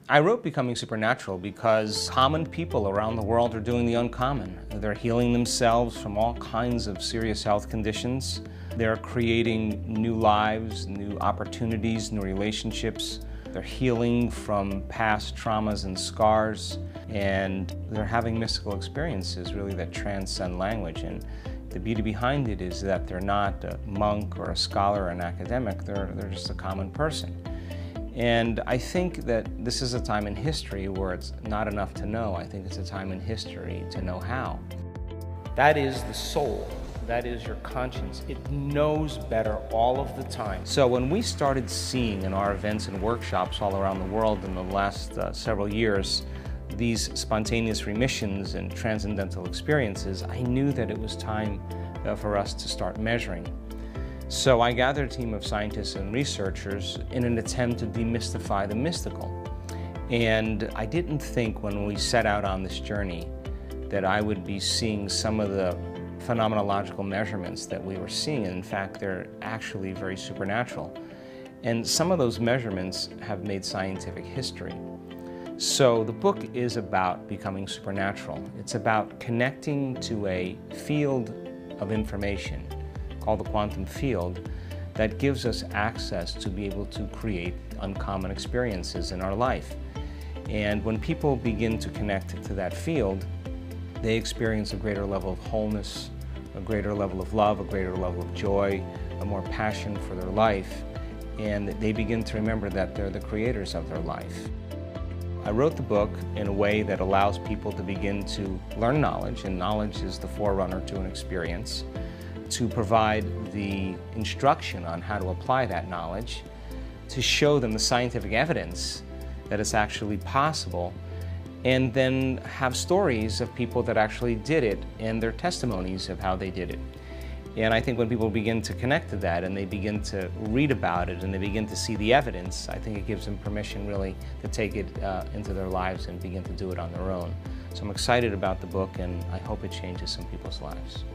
I wrote Becoming Supernatural because common people around the world are doing the uncommon. They're healing themselves from all kinds of serious health conditions. They're creating new lives, new opportunities, new relationships. They're healing from past traumas and scars, and they're having mystical experiences really that transcend language. And the beauty behind it is that they're not a monk or a scholar or an academic, they're just a common person. And I think that this is a time in history where it's not enough to know. I think it's a time in history to know how. That is the soul. That is your conscience. It knows better all of the time. So when we started seeing in our events and workshops all around the world in the last several years, these spontaneous remissions and transcendental experiences, I knew that it was time for us to start measuring. So I gathered a team of scientists and researchers in an attempt to demystify the mystical. And I didn't think when we set out on this journey that I would be seeing some of the phenomenological measurements that we were seeing. In fact, they're actually very supernatural. And some of those measurements have made scientific history. So the book is about becoming supernatural. It's about connecting to a field of information called the quantum field that gives us access to be able to create uncommon experiences in our life. And when people begin to connect to that field, they experience a greater level of wholeness, a greater level of love, a greater level of joy, a more passion for their life, and they begin to remember that they're the creators of their life. I wrote the book in a way that allows people to begin to learn knowledge, and knowledge is the forerunner to an experience, to provide the instruction on how to apply that knowledge, to show them the scientific evidence that it's actually possible, and then have stories of people that actually did it and their testimonies of how they did it. And I think when people begin to connect to that and they begin to read about it and they begin to see the evidence, I think it gives them permission really to take it into their lives and begin to do it on their own. So I'm excited about the book, and I hope it changes some people's lives.